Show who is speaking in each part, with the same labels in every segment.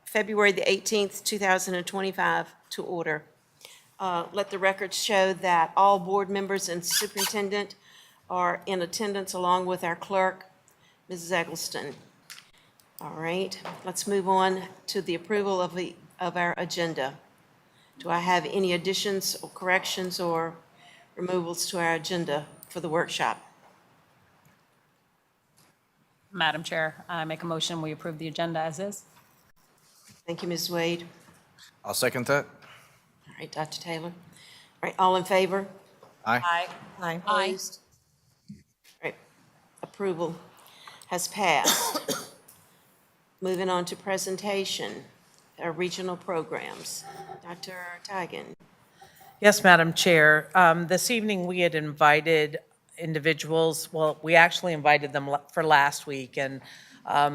Speaker 1: February the 18th, 2025 to order. Let the records show that all board members and superintendent are in attendance along with our clerk, Mrs. Eggleston. All right, let's move on to the approval of our agenda. Do I have any additions or corrections or removals to our agenda for the workshop?
Speaker 2: Madam Chair, I make a motion, we approve the agenda as is.
Speaker 1: Thank you, Ms. Wade.
Speaker 3: I'll second that.
Speaker 1: All right, Dr. Taylor. All right, all in favor?
Speaker 3: Aye.
Speaker 2: Aye.
Speaker 1: Opposed? All right, approval has passed. Moving on to presentation, our regional programs. Dr. Tigan.
Speaker 4: Yes, Madam Chair. This evening, we had invited individuals, well, we actually invited them for last week, and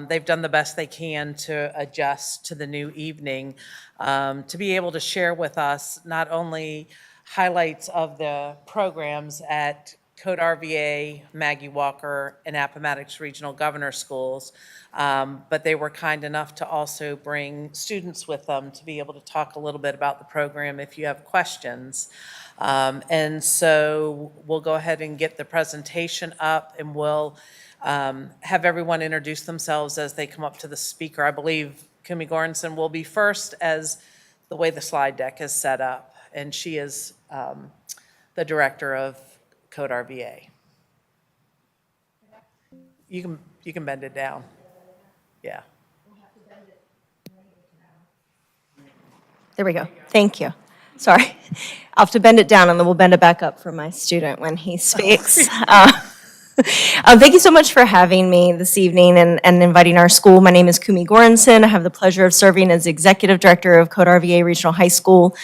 Speaker 4: they've done the best they can to adjust to the new evening, to be able to share with us not only highlights of the programs at Code RVA, Maggie Walker, and Appomattox Regional Governor Schools, but they were kind enough to also bring students with them to be able to talk a little bit about the program if you have questions. And so we'll go ahead and get the presentation up, and we'll have everyone introduce themselves as they come up to the speaker. I believe Kumi Goranson will be first, as the way the slide deck is set up, and she is the director of Code RVA. You can bend it down. Yeah.
Speaker 5: There we go. Thank you. Sorry. I'll have to bend it down, and then we'll bend it back up for my student when he speaks. Thank you so much for having me this evening and inviting our school. My name is Kumi Goranson. I have the pleasure of serving as Executive Director of Code RVA Regional High School.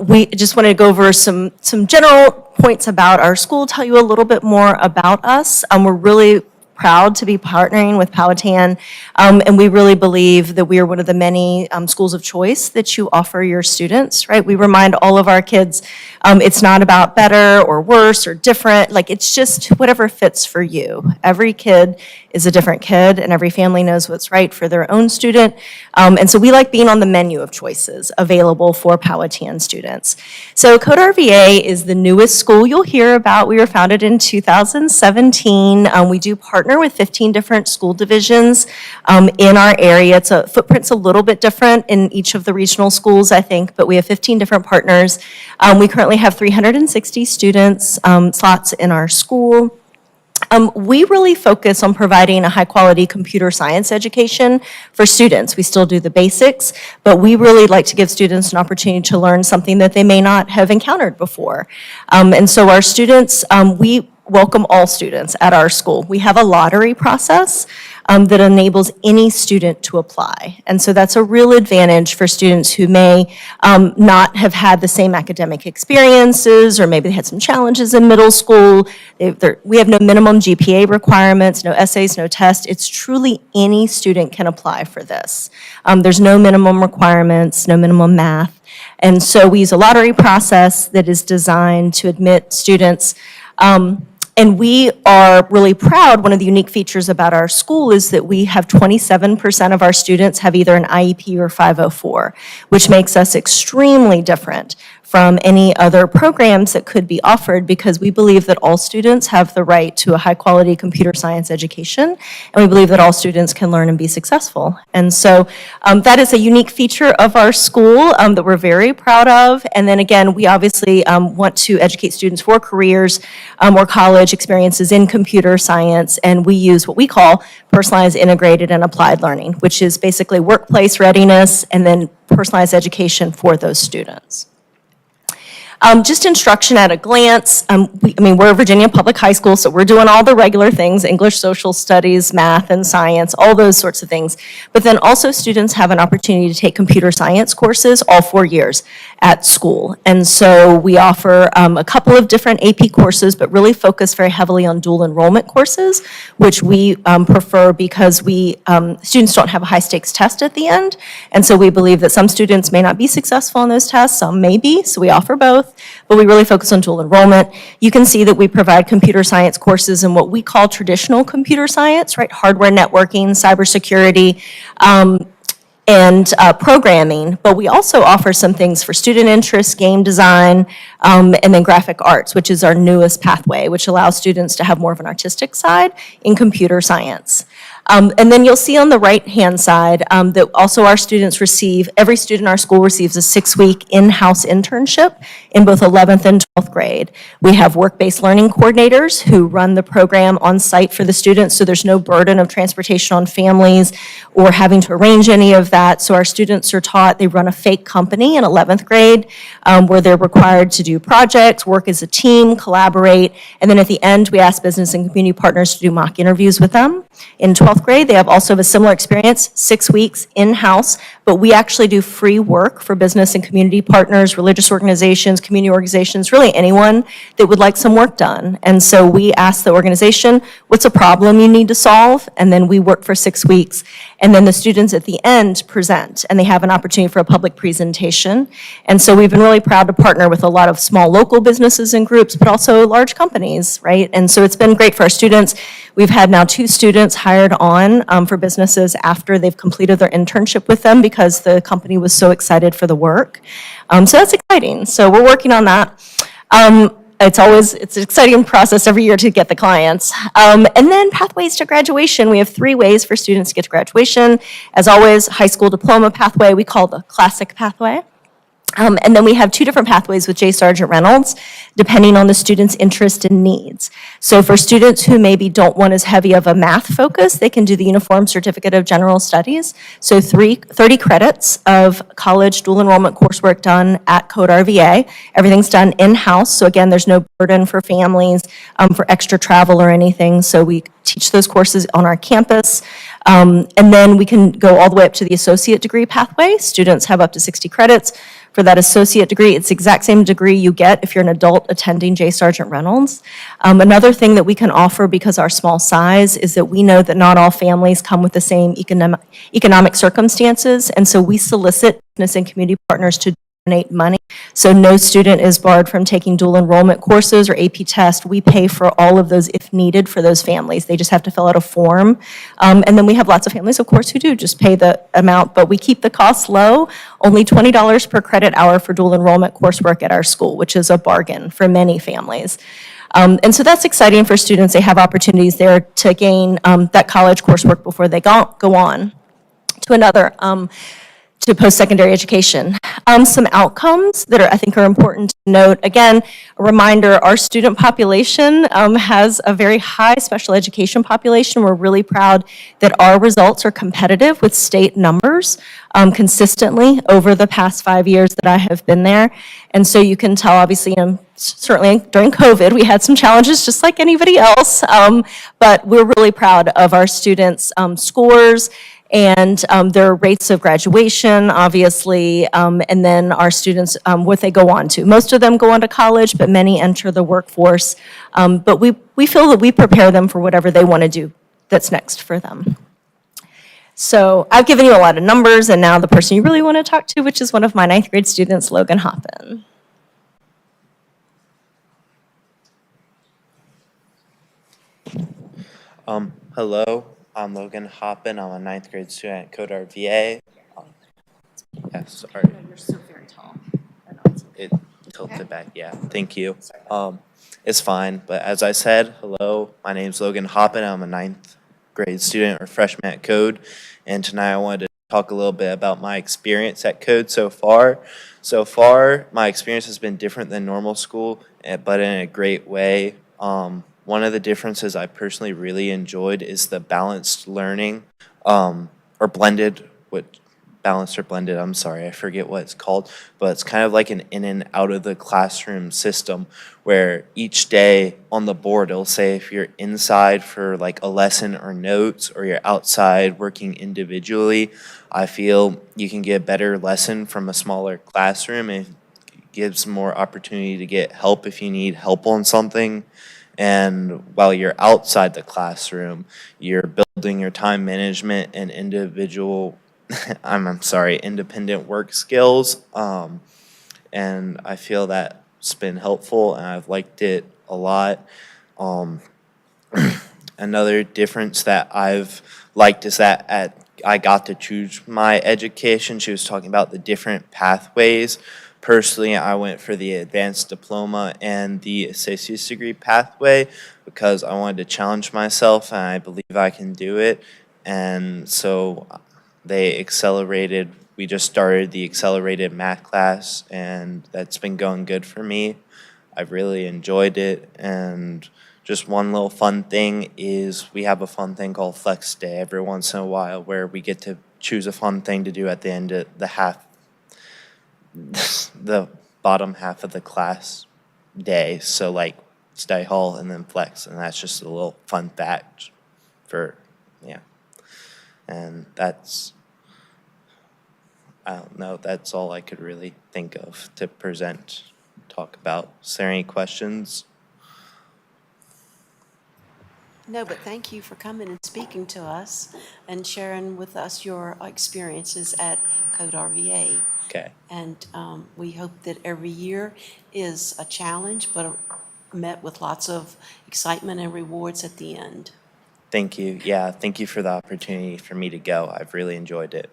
Speaker 5: We just wanted to go over some general points about our school, tell you a little bit more about us. We're really proud to be partnering with Powhatan, and we really believe that we are one of the many schools of choice that you offer your students, right? We remind all of our kids it's not about better or worse or different, like it's just whatever fits for you. Every kid is a different kid, and every family knows what's right for their own student, and so we like being on the menu of choices available for Powhatan students. So Code RVA is the newest school you'll hear about. We were founded in 2017. We do partner with 15 different school divisions in our area. Footprint's a little bit different in each of the regional schools, I think, but we have 15 different partners. We currently have 360 students slots in our school. We really focus on providing a high-quality computer science education for students. We still do the basics, but we really like to give students an opportunity to learn something that they may not have encountered before. And so our students, we welcome all students at our school. We have a lottery process that enables any student to apply. And so that's a real advantage for students who may not have had the same academic experiences, or maybe they had some challenges in middle school. We have no minimum GPA requirements, no essays, no tests. It's truly any student can apply for this. There's no minimum requirements, no minimum math. And so we use a lottery process that is designed to admit students. And we are really proud. One of the unique features about our school is that we have 27% of our students have either an IEP or 504, which makes us extremely different from any other programs that could be offered, because we believe that all students have the right to a high-quality computer science education, and we believe that all students can learn and be successful. And so that is a unique feature of our school that we're very proud of. And then again, we obviously want to educate students for careers or college experiences in computer science, and we use what we call personalized, integrated, and applied learning, which is basically workplace readiness and then personalized education for those students. Just instruction at a glance. We're a Virginia public high school, so we're doing all the regular things: English, social studies, math, and science, all those sorts of things. But then also students have an opportunity to take computer science courses all 4 years at school. And so we offer a couple of different AP courses, but really focus very heavily on dual enrollment courses, which we prefer because students don't have a high stakes test at the end. And so we believe that some students may not be successful in those tests, some may be, so we offer both. But we really focus on dual enrollment. You can see that we provide computer science courses in what we call traditional computer science, right? Hardware networking, cybersecurity. and programming, but we also offer some things for student interest, game design, and then graphic arts, which is our newest pathway, which allows students to have more of an artistic side in computer science. And then you'll see on the right-hand side that also our students receive, every student in our school receives a 6-week in-house internship in both 11th and 12th grade. We have work-based learning coordinators who run the program on site for the students, so there's no burden of transportation on families or having to arrange any of that. So our students are taught, they run a fake company in 11th grade where they're required to do projects, work as a team, collaborate, and then at the end, we ask business and community partners to do mock interviews with them. In 12th grade, they have also a similar experience, 6 weeks in-house, but we actually do free work for business and community partners, religious organizations, community organizations, really anyone that would like some work done. And so we ask the organization, what's a problem you need to solve? And then we work for 6 weeks. And then the students at the end present, and they have an opportunity for a public presentation. And so we've been really proud to partner with a lot of small local businesses and groups, but also large companies, right? And so it's been great for our students. We've had now 2 students hired on for businesses after they've completed their internship with them because the company was so excited for the work. So that's exciting. So we're working on that. It's an exciting process every year to get the clients. And then pathways to graduation. We have 3 ways for students to get to graduation. As always, high school diploma pathway we call the classic pathway. And then we have 2 different pathways with J. Sargent Reynolds, depending on the student's interest and needs. So for students who maybe don't want as heavy of a math focus, they can do the Uniform Certificate of General Studies. So 30 credits of college dual enrollment coursework done at Code RVA. Everything's done in-house, so again, there's no burden for families for extra travel or anything. So we teach those courses on our campus. And then we can go all the way up to the associate degree pathway. Students have up to 60 credits. For that associate degree, it's the exact same degree you get if you're an adult attending J. Sargent Reynolds. Another thing that we can offer because our small size is that we know that not all families come with the same economic circumstances, and so we solicit business and community partners to donate money. So no student is barred from taking dual enrollment courses or AP tests. We pay for all of those if needed for those families. They just have to fill out a form. And then we have lots of families, of course, who do just pay the amount, but we keep the costs low, only $20 per credit hour for dual enrollment coursework at our school, which is a bargain for many families. And so that's exciting for students. They have opportunities there to gain that college coursework before they go on to another to post-secondary education. Some outcomes that I think are important to note. Again, a reminder, our student population has a very high special education population. We're really proud that our results are competitive with state numbers consistently over the past 5 years that I have been there. And so you can tell, obviously, certainly during COVID, we had some challenges just like anybody else, but we're really proud of our students' scores and their rates of graduation, obviously, and then our students, what they go on to. Most of them go on to college, but many enter the workforce. But we feel that we prepare them for whatever they want to do that's next for them. So I've given you a lot of numbers, and now the person you really want to talk to, which is one of my 9th grade students, Logan Hoppin.
Speaker 6: Hello, I'm Logan Hoppin. I'm a 9th grade student at Code RVA. Yes, sorry.
Speaker 2: You're so very tall.
Speaker 6: It tilted back, yeah, thank you. It's fine, but as I said, hello, my name's Logan Hoppin. I'm a 9th grade student or freshman at Code, and tonight I wanted to talk a little bit about my experience at Code so far. So far, my experience has been different than normal school, but in a great way. One of the differences I personally really enjoyed is the balanced learning, or blended, balanced or blended, I'm sorry, I forget what it's called, but it's kind of like an in and out of the classroom system where each day on the board it'll say if you're inside for like a lesson or notes or you're outside working individually. I feel you can get a better lesson from a smaller classroom. It gives more opportunity to get help if you need help on something. And while you're outside the classroom, you're building your time management and independent work skills. And I feel that's been helpful, and I've liked it a lot. Another difference that I've liked is that I got to choose my education. She was talking about the different pathways. Personally, I went for the advanced diploma and the associate's degree pathway because I wanted to challenge myself, and I believe I can do it. And so they accelerated. We just started the accelerated math class, and that's been going good for me. I've really enjoyed it. And just one little fun thing is we have a fun thing called Flex Day every once in a while where we get to choose a fun thing to do at the end of the bottom half of the class day. So like study hall and then flex, and that's just a little fun fact for, yeah. And that's, I don't know, that's all I could really think of to present, talk about. Is there any questions?
Speaker 1: No, but thank you for coming and speaking to us and sharing with us your experiences at Code RVA.
Speaker 6: Okay.
Speaker 1: And we hope that every year is a challenge, but met with lots of excitement and rewards at the end.
Speaker 6: Thank you. Yeah, thank you for the opportunity for me to go. I've really enjoyed it.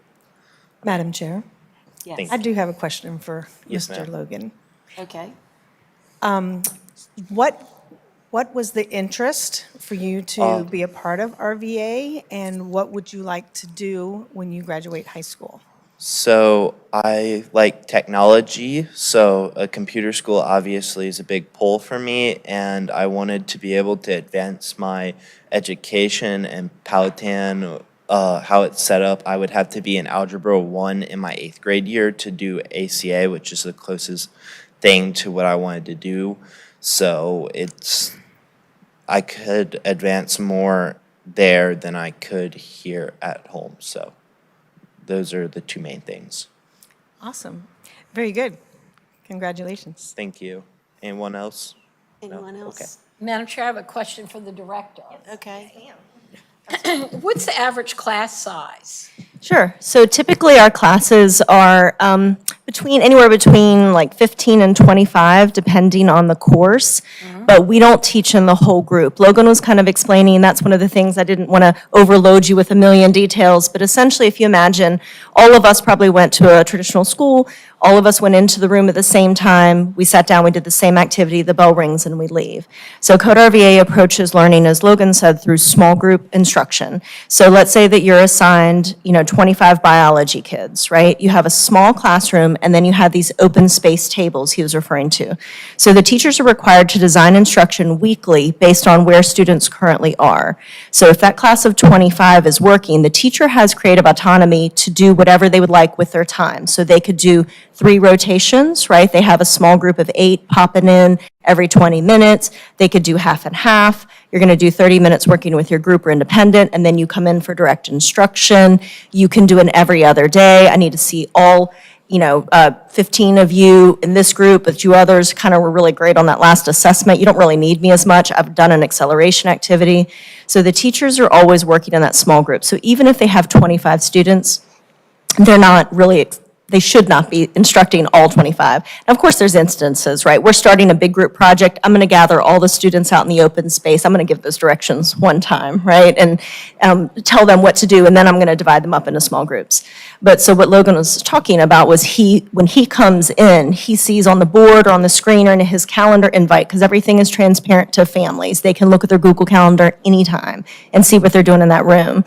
Speaker 7: Madam Chair,
Speaker 1: Yes.
Speaker 6: Thank
Speaker 7: I do have a question for
Speaker 6: Yes,
Speaker 7: Mr.
Speaker 6: ma'am.
Speaker 7: Logan.
Speaker 1: Okay.
Speaker 7: What was the interest for you to be a part of RVA, and what would you like to do when you graduate high school?
Speaker 6: So I like technology, so a computer school obviously is a big pull for me, and I wanted to be able to advance my education. And Powhatan, how it's set up, I would have to be in Algebra 1 in my 8th grade year to do ACA, which is the closest thing to what I wanted to do. So I could advance more there than I could here at home, so those are the two main things.
Speaker 7: Awesome. Very good. Congratulations.
Speaker 6: Thank you. Anyone else?
Speaker 1: Anyone
Speaker 6: Okay.
Speaker 1: else?
Speaker 8: Madam Chair, I have a question for the director.
Speaker 1: Okay.
Speaker 8: What's the average class size?
Speaker 5: Sure. So typically our classes are anywhere between like 15 and 25, depending on the course. But we don't teach in the whole group. Logan was kind of explaining, that's one of the things, I didn't want to overload you with a million details, but essentially if you imagine, all of us probably went to a traditional school, all of us went into the room at the same time, we sat down, we did the same activity, the bell rings, and we leave. So Code RVA approaches learning, as Logan said, through small group instruction. So let's say that you're assigned, 25 biology kids, right? You have a small classroom, and then you have these open space tables he was referring to. So the teachers are required to design instruction weekly based on where students currently are. So if that class of 25 is working, the teacher has creative autonomy to do whatever they would like with their time. So they could do 3 rotations, right? They have a small group of 8 popping in every 20 minutes. They could do half and half. You're going to do 30 minutes working with your group or independent, and then you come in for direct instruction. You can do an every other day. I need to see all 15 of you in this group, but you others kind of were really great on that last assessment. You don't really need me as much. I've done an acceleration activity. So the teachers are always working in that small group. So even if they have 25 students, they're not really, they should not be instructing all 25. Now, of course, there's instances, right? We're starting a big group project. I'm going to gather all the students out in the open space. I'm going to give those directions one time, right? And tell them what to do, and then I'm going to divide them up into small groups. But so what Logan was talking about was when he comes in, he sees on the board or on the screen or in his calendar invite, because everything is transparent to families. They can look at their Google Calendar anytime and see what they're doing in that room.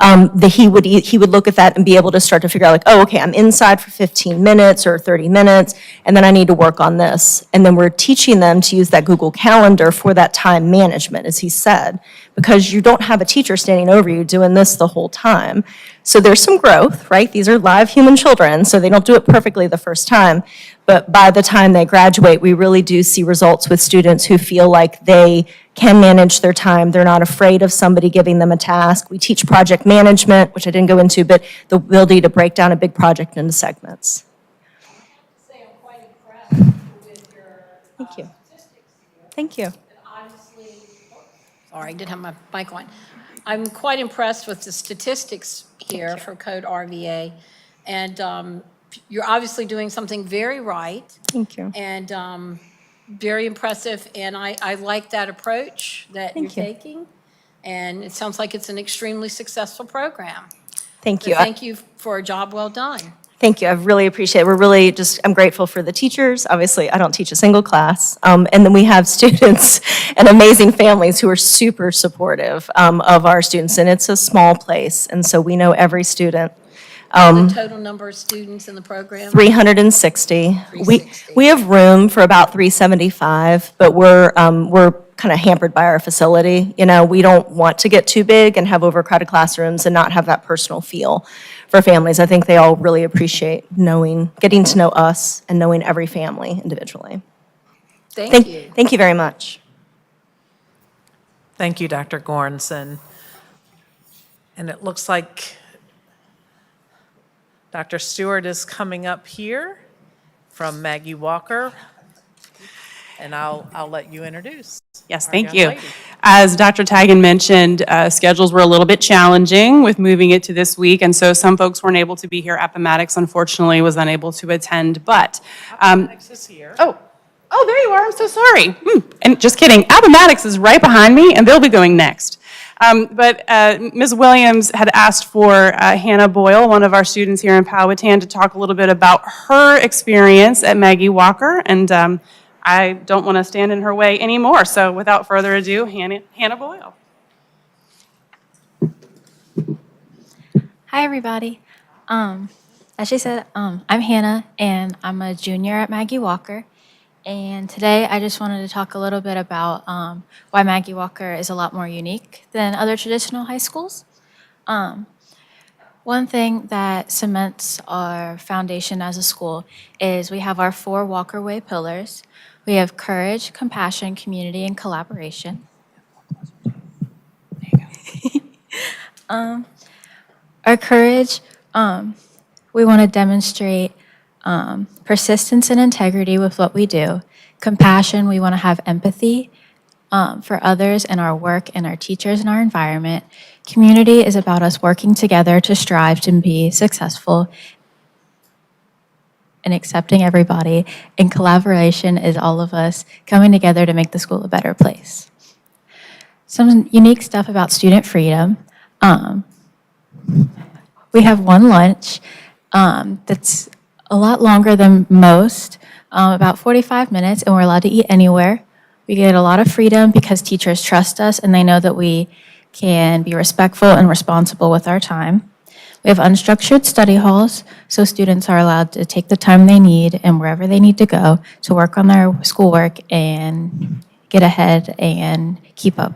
Speaker 5: He would look at that and be able to start to figure out like, oh, okay, I'm inside for 15 minutes or 30 minutes, and then I need to work on this. And then we're teaching them to use that Google Calendar for that time management, as he said, because you don't have a teacher standing over you doing this the whole time. So there's some growth, right? These are live human children, so they don't do it perfectly the first time. But by the time they graduate, we really do see results with students who feel like they can manage their time. They're not afraid of somebody giving them a task. We teach project management, which I didn't go into, but the ability to break down a big project into segments.
Speaker 8: Say I'm quite impressed with your
Speaker 5: Thank you.
Speaker 8: statistics here.
Speaker 5: Thank you.
Speaker 8: And obviously, sorry, I didn't have my mic on. I'm quite impressed with the statistics here for Code RVA. And you're obviously doing something very right
Speaker 5: Thank you.
Speaker 8: and very impressive. And I like that approach that you're
Speaker 5: Thank you.
Speaker 8: taking. And it sounds like it's an extremely successful program.
Speaker 5: Thank
Speaker 8: So
Speaker 5: you.
Speaker 8: thank you for a job well done.
Speaker 5: Thank you. I really appreciate it. We're really just, I'm grateful for the teachers. Obviously, I don't teach a single class. And then we have students and amazing families who are super supportive of our students. And it's a small place. And so we know every student.
Speaker 8: The total number of students in the program?
Speaker 5: 360.
Speaker 8: 360.
Speaker 5: We have room for about 375, but we're kind of hampered by our facility. You know, we don't want to get too big and have overcrowded classrooms and not have that personal feel for families. I think they all really appreciate getting to know us and knowing every family individually.
Speaker 8: Thank you.
Speaker 5: Thank you very much.
Speaker 4: Thank you, Dr. Goranson. And it looks like Dr. Stewart is coming up here from Maggie Walker, and I'll let you introduce.
Speaker 9: Yes,
Speaker 4: our
Speaker 9: thank
Speaker 4: young
Speaker 9: you.
Speaker 4: lady.
Speaker 9: As Dr. Tagan mentioned, schedules were a little bit challenging with moving it to this week, and so some folks weren't able to be here. Appomattox, unfortunately, was unable to attend, but.
Speaker 4: Alex is here.
Speaker 9: Oh, there you are. I'm so sorry. And just kidding. Appomattox is right behind me, and they'll be going next. But Ms. Williams had asked for Hannah Boyle, one of our students here in Powhatan, to talk a little bit about her experience at Maggie Walker, and I don't want to stand in her way anymore. So without further ado, Hannah Boyle.
Speaker 10: Hi, everybody. As she said, I'm Hannah, and I'm a junior at Maggie Walker. And today, I just wanted to talk a little bit about why Maggie Walker is a lot more unique than other traditional high schools. One thing that cements our foundation as a school is we have our 4 Walker Way pillars. We have courage, compassion, community, and collaboration. Our courage, we want to demonstrate persistence and integrity with what we do. Compassion, we want to have empathy for others and our work and our teachers and our environment. Community is about us working together to strive to be successful and accepting everybody. And collaboration is all of us coming together to make the school a better place. Some unique stuff about student freedom. We have one lunch that's a lot longer than most, about 45 minutes, and we're allowed to eat anywhere. We get a lot of freedom because teachers trust us and they know that we can be respectful and responsible with our time. We have unstructured study halls, so students are allowed to take the time they need and wherever they need to go to work on their schoolwork and get ahead and keep up.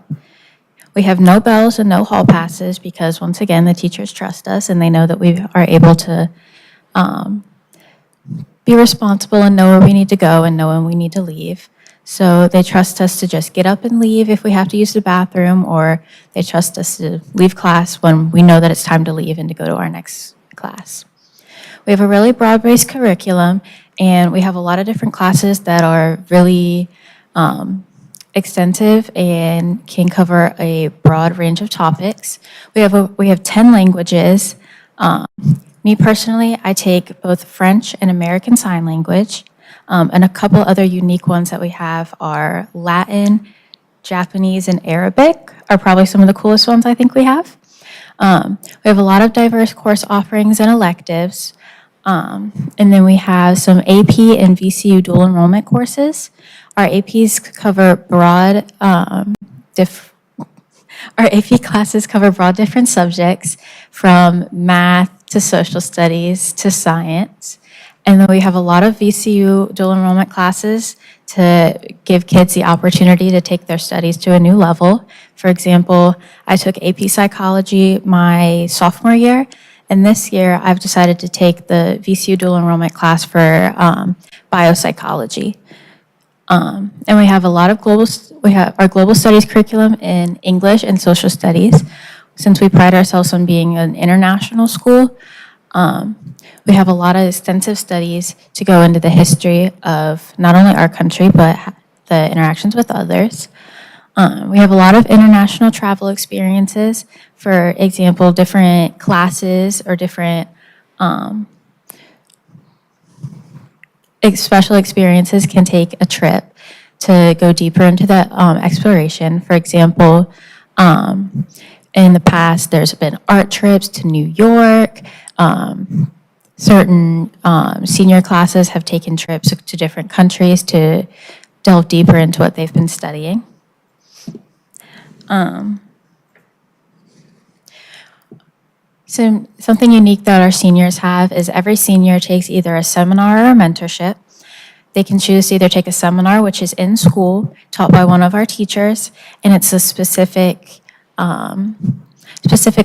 Speaker 10: We have no bells and no hall passes because, once again, the teachers trust us and they know that we are able to be responsible and know where we need to go and know when we need to leave. So they trust us to just get up and leave if we have to use the bathroom, or they trust us to leave class when we know that it's time to leave and to go to our next class. We have a really broad-based curriculum, and we have a lot of different classes that are really extensive and can cover a broad range of topics. We have 10 languages. Me personally, I take both French and American Sign Language, and a couple other unique ones that we have are Latin, Japanese, and Arabic are probably some of the coolest ones I think we have. We have a lot of diverse course offerings and electives, and then we have some AP and VCU dual enrollment courses. Our APs cover broad, our AP classes cover broad different subjects from math to social studies to science. And then we have a lot of VCU dual enrollment classes to give kids the opportunity to take their studies to a new level. For example, I took AP Psychology my sophomore year, and this year I've decided to take the VCU dual enrollment class for biopsychology. And we have a lot of we have our global studies curriculum in English and social studies. Since we pride ourselves on being an international school, we have a lot of extensive studies to go into the history of not only our country, but the interactions with others. We have a lot of international travel experiences. For example, different classes or different special experiences can take a trip to go deeper into the exploration. For example, In the past, there's been art trips to New York. Certain senior classes have taken trips to different countries to delve deeper into what they've been studying. So something unique that our seniors have is every senior takes either a seminar or a mentorship. They can choose to either take a seminar, which is in school, taught by one of our teachers, and it's a specific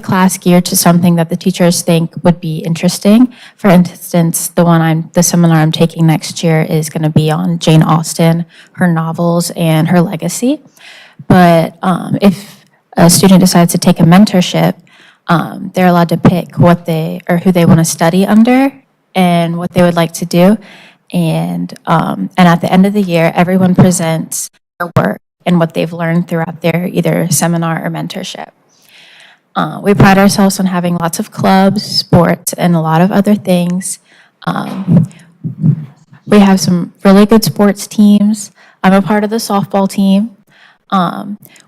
Speaker 10: class geared to something that the teachers think would be interesting. For instance, the seminar I'm taking next year is going to be on Jane Austen, her novels, and her legacy. But if a student decides to take a mentorship, they're allowed to pick who they want to study under and what they would like to do. And at the end of the year, everyone presents their work and what they've learned throughout their either seminar or mentorship. We pride ourselves on having lots of clubs, sports, and a lot of other things. We have some really good sports teams. I'm a part of the softball team.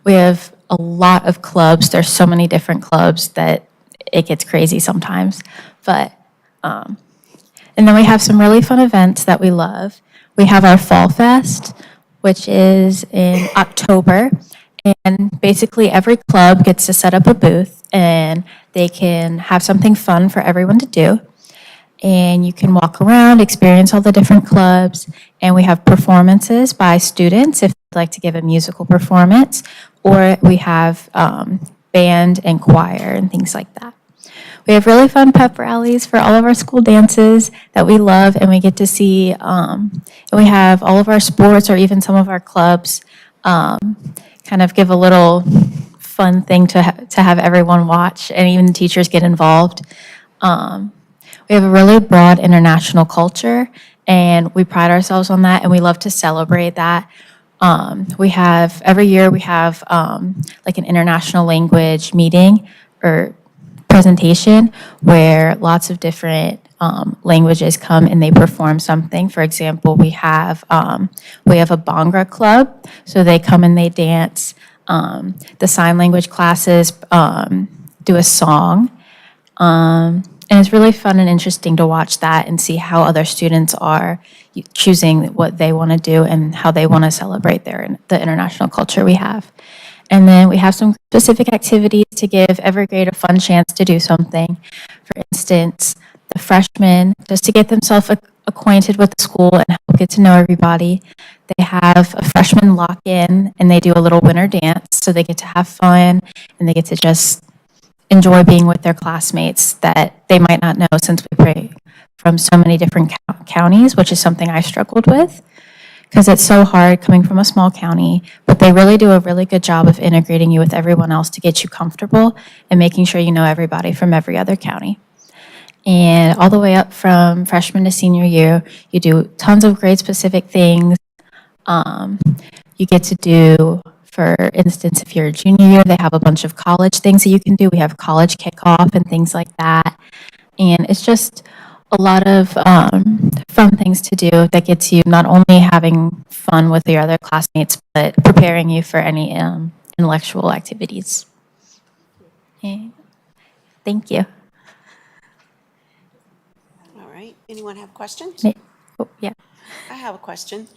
Speaker 10: We have a lot of clubs. There's so many different clubs that it gets crazy sometimes. And then we have some really fun events that we love. We have our Fall Fest, which is in October. And basically every club gets to set up a booth and they can have something fun for everyone to do. And you can walk around, experience all the different clubs. And we have performances by students if they'd like to give a musical performance. Or we have band and choir and things like that. We have really fun pep rallies for all of our school dances that we love, and we get to see, and we have all of our sports or even some of our clubs kind of give a little fun thing to have everyone watch, and even the teachers get involved. We have a really broad international culture, and we pride ourselves on that, and we love to celebrate that. Every year we have like an international language meeting or presentation where lots of different languages come and they perform something. For example, we have a Bhangra club, so they come and they dance. The sign language classes do a song. And it's really fun and interesting to watch that and see how other students are choosing what they want to do and how they want to celebrate the international culture we have. And then we have some specific activities to give every grade a fun chance to do something. For instance, the freshmen, just to get themselves acquainted with the school and help get to know everybody, they have a freshman lock-in and they do a little winter dance. So they get to have fun and they get to just enjoy being with their classmates that they might not know since we pray from so many different counties, which is something I struggled with because it's so hard coming from a small county, but they really do a really good job of integrating you with everyone else to get you comfortable and making sure you know everybody from every other county. And all the way up from freshman to senior year, you do tons of grade-specific things. You get to do, for instance, if you're a junior year, they have a bunch of college things that you can do. We have college kickoff and things like that. And it's just a lot of fun things to do that gets you not only having fun with your other classmates, but preparing you for any intellectual activities. Okay. Thank you.
Speaker 1: All right. Anyone have questions?
Speaker 10: Oh, yeah.
Speaker 1: I have a question.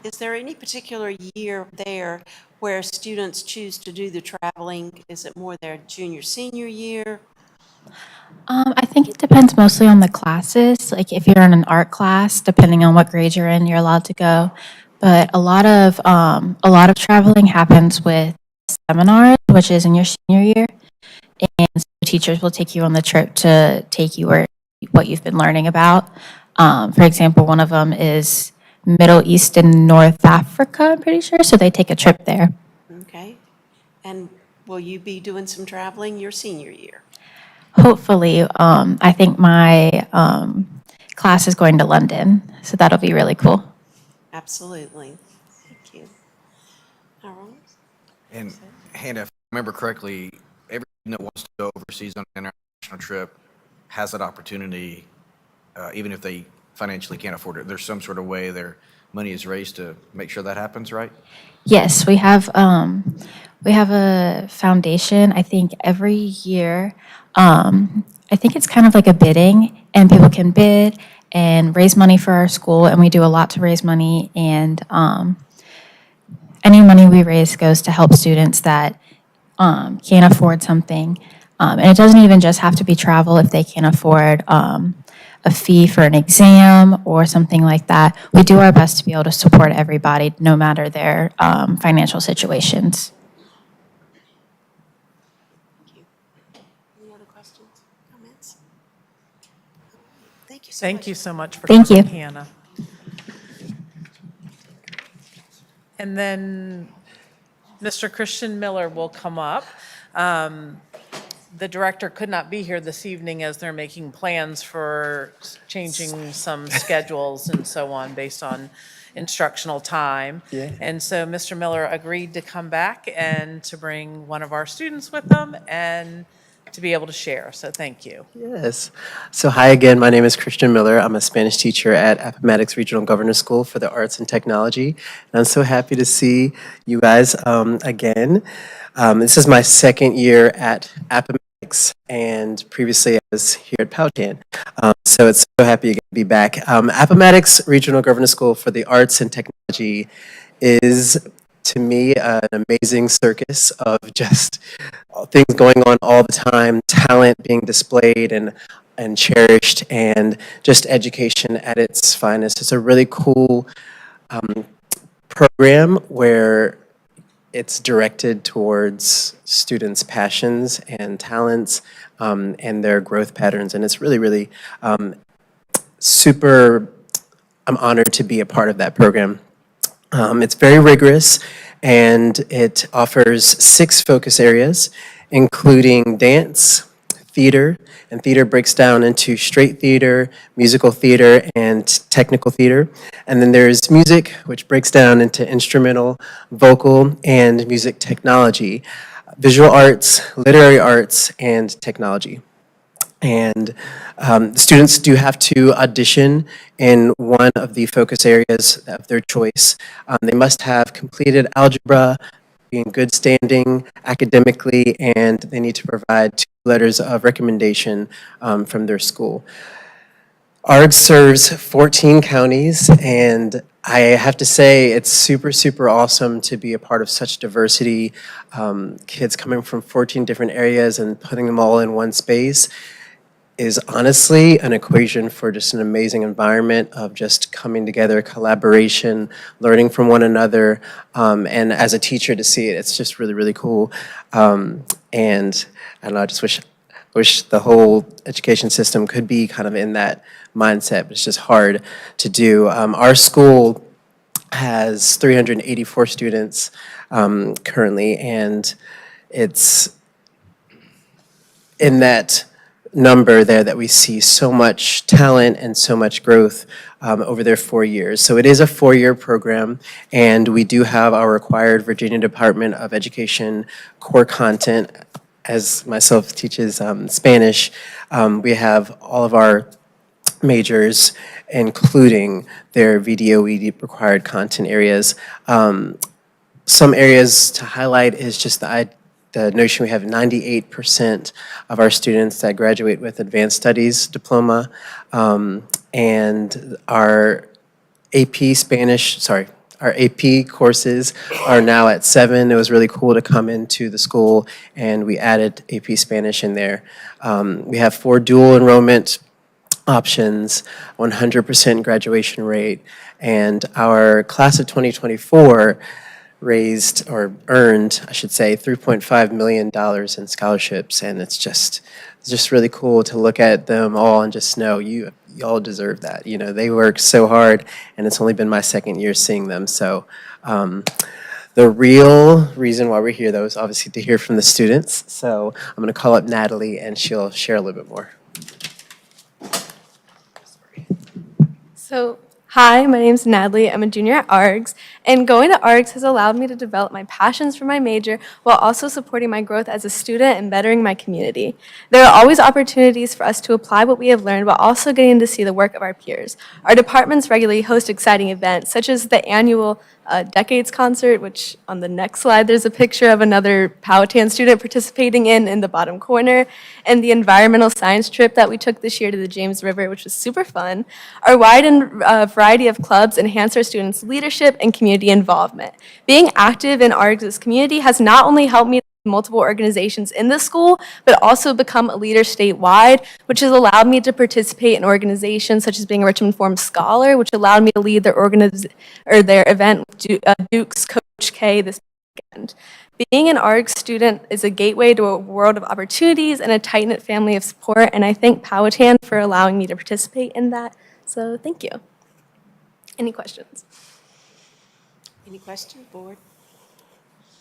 Speaker 1: Is there any particular year there where students choose to do the traveling? Is it more their junior, senior year?
Speaker 10: I think it depends mostly on the classes. Like if you're in an art class, depending on what grade you're in, you're allowed to go. But a lot of traveling happens with seminars, which is in your senior year, and so teachers will take you on the trip to take you where what you've been learning about. For example, one of them is Middle East and North Africa, I'm pretty sure. So they take a trip there.
Speaker 1: Okay. And will you be doing some traveling your senior year?
Speaker 10: Hopefully, I think my class is going to London, so that'll be really cool.
Speaker 1: Absolutely. Thank you. All right.
Speaker 3: And Hannah, if I remember correctly, every student that wants to go overseas on an international trip has that opportunity, even if they financially can't afford it. There's some sort of way money is raised to make sure that happens, right?
Speaker 10: Yes, we have a foundation, I think every year. I think it's kind of like a bidding, and people can bid and raise money for our school, and we do a lot to raise money. And any money we raise goes to help students that can't afford something. And it doesn't even just have to be travel if they can't afford a fee for an exam or something like that. We do our best to be able to support everybody, no matter their financial situations.
Speaker 1: Any other questions, comments? Thank you so much.
Speaker 4: Thank you so much for
Speaker 10: Thank
Speaker 4: coming,
Speaker 10: you.
Speaker 4: Hannah. And then Mr. Christian Miller will come up. The director could not be here this evening as they're making plans for changing some schedules and so on based on instructional time.
Speaker 11: Yeah.
Speaker 4: And so Mr. Miller agreed to come back and to bring one of our students with them and to be able to share. So thank you.
Speaker 11: Yes. So hi again, my name is Christian Miller. I'm a Spanish teacher at Appomattox Regional Governor School for the Arts and Technology. And I'm so happy to see you guys again. This is my second year at Appomattox, and previously I was here at Powhatan. So it's so happy to be back. Appomattox Regional Governor School for the Arts and Technology is, to me, an amazing circus of just things going on all the time, talent being displayed and cherished, and just education at its finest. It's a really cool program where it's directed towards students' passions and talents and their growth patterns, and it's really, really super, I'm honored to be a part of that program. It's very rigorous, and it offers 6 focus areas, including dance, theater, and theater breaks down into straight theater, musical theater, and technical theater. And then there's music, which breaks down into instrumental, vocal, and music technology, visual arts, literary arts, and technology. And students do have to audition in one of the focus areas of their choice. They must have completed algebra, be in good standing academically, and they need to provide 2 letters of recommendation from their school. ARG serves 14 counties, and I have to say it's super, super awesome to be a part of such diversity, kids coming from 14 different areas and putting them all in one space is honestly an equation for just an amazing environment of just coming together, collaboration, learning from one another, and as a teacher to see it, it's just really, really cool. And I don't know, I just wish the whole education system could be kind of in that mindset, but it's just hard to do. Our school has 384 students currently, and it's in that number there that we see so much talent and so much growth over their 4 years. So it is a 4-year program, and we do have our required Virginia Department of Education core content. As myself teaches Spanish, we have all of our majors, including their VDOE required content areas. Some areas to highlight is just the notion we have 98% of our students that graduate with advanced studies diploma, and our our AP courses are now at 7. It was really cool to come into the school, and we added AP Spanish in there. We have 4 dual enrollment options, 100% graduation rate, and our class of 2024 raised, or earned, I should say, $3.5 million in scholarships, and it's just really cool to look at them all and just know you all deserve that. You know, they work so hard, and it's only been my 2nd year seeing them. So the real reason why we're here, though, is obviously to hear from the students. So I'm going to call up Natalie, and she'll share a little bit more.
Speaker 12: So, hi, my name's Natalie. I'm a junior at ARGS, And going to ARGS has allowed me to develop my passions for my major while also supporting my growth as a student and bettering my community. There are always opportunities for us to apply what we have learned while also getting to see the work of our peers. Our departments regularly host exciting events, such as the annual Decades concert, which on the next slide there's a picture of another Powhatan student participating in the bottom corner, and the environmental science trip that we took this year to the James River, which was super fun. Our wide and variety of clubs enhance our students' leadership and community involvement. Being active in ARGS' community has not only helped me multiple organizations in the school, but also become a leader statewide, which has allowed me to participate in organizations such as being a Richmond Forum Scholar, which allowed me to lead their event with Duke's Coach K this weekend. Being an ARGS student is a gateway to a world of opportunities and a tight-knit family of support, and I thank Powhatan for allowing me to participate in that. So thank you. Any questions?
Speaker 1: Any questions, board?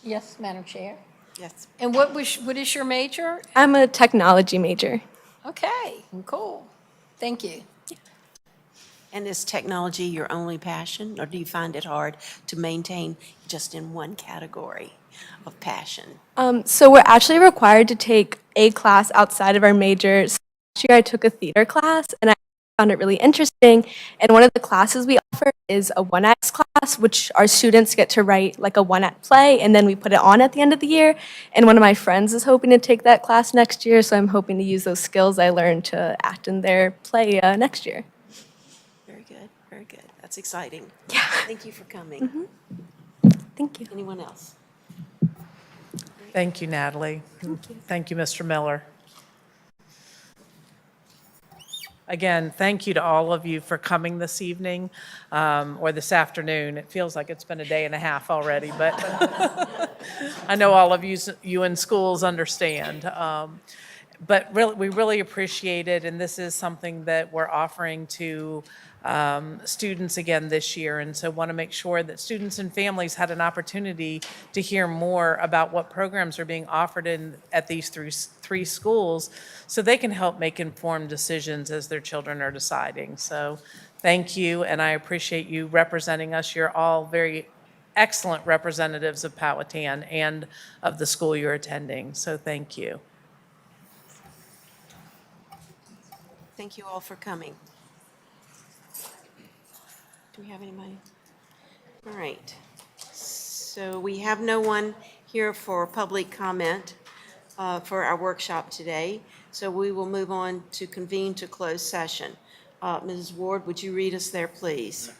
Speaker 8: Yes, Madam Chair.
Speaker 1: Yes.
Speaker 8: And what is your major?
Speaker 12: I'm a technology major.
Speaker 8: Okay, cool. Thank you.
Speaker 1: And is technology your only passion, or do you find it hard to maintain just in one category of passion?
Speaker 12: So we're actually required to take a class outside of our major. So last year I took a theater class, and I found it really interesting. And one of the classes we offer is a one-act class, which our students get to write like a one-act play, and then we put it on at the end of the year. And one of my friends is hoping to take that class next year, so I'm hoping to use those skills I learned to act in their play next year.
Speaker 1: Very good, very good. That's exciting.
Speaker 12: Yeah.
Speaker 1: Thank you for coming.
Speaker 12: Thank you.
Speaker 1: Anyone else?
Speaker 4: Thank you, Natalie. Thank you, Mr. Miller. Again, thank you to all of you for coming this evening or this afternoon. It feels like it's been a day and a half already, but I know all of you in schools understand. But really, we really appreciate it, and this is something that we're offering to students again this year, and so want to make sure that students and families had an opportunity to hear more about what programs are being offered at these three schools, so they can help make informed decisions as their children are deciding. So thank you, and I appreciate you representing us. You're all very excellent representatives of Powhatan and of the school you're attending, so thank you.
Speaker 1: Thank you all for coming. Do we have anybody? All right. So we have no one here for public comment for our workshop today. So we will move on to convene to closed session. Mrs. Ward, would you read us there, please?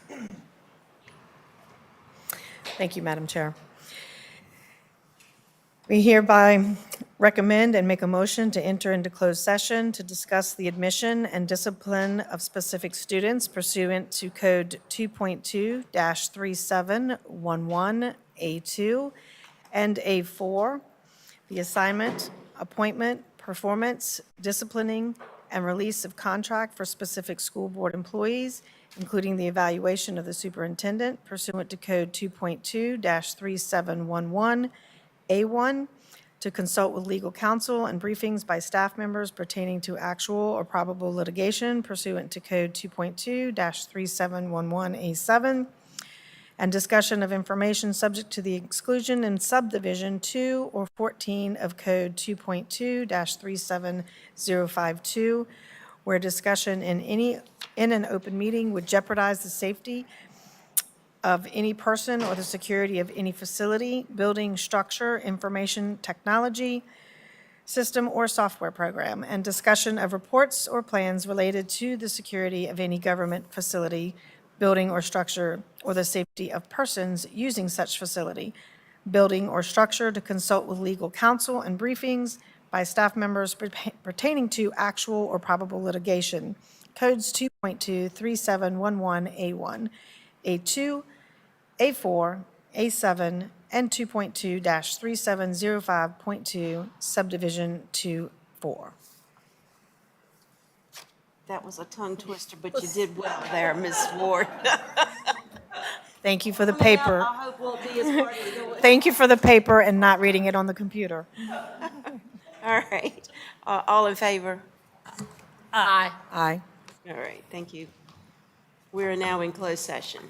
Speaker 7: Thank you, Madam Chair. We hereby recommend and make a motion to enter into closed session to discuss the admission and discipline of specific students pursuant to Code 2.2-3711A2 and A4, the assignment, appointment, performance, disciplining, and release of contract for specific school board employees, including the evaluation of the superintendent pursuant to Code 2.2-3711A1, to consult with legal counsel and briefings by staff members pertaining to actual or probable litigation pursuant to Code 2.2-3711A7, and discussion of information subject to the exclusion in subdivision 2 or 14 of Code 2.2-37052, where discussion in an open meeting would jeopardize the safety of any person or the security of any facility, building, structure, information technology, system, or software program, and discussion of reports or plans related to the security of any government facility, building, or structure, or the safety of persons using such facility, building, or structure, to consult with legal counsel and briefings by staff members pertaining to actual or probable litigation. Codes 2.2-3711A1, A2, A4, A7, and 2.2-3705.2, subdivision 2-4.
Speaker 1: That was a tongue twister, but you did well there, Ms. Ward.
Speaker 7: Thank you for the paper.
Speaker 1: I hope we'll be as hard as going.
Speaker 7: Thank you for the paper and not reading it on the computer.
Speaker 1: All right. All in favor?
Speaker 8: Aye.
Speaker 7: Aye.
Speaker 1: All right, thank you. We are now in closed session.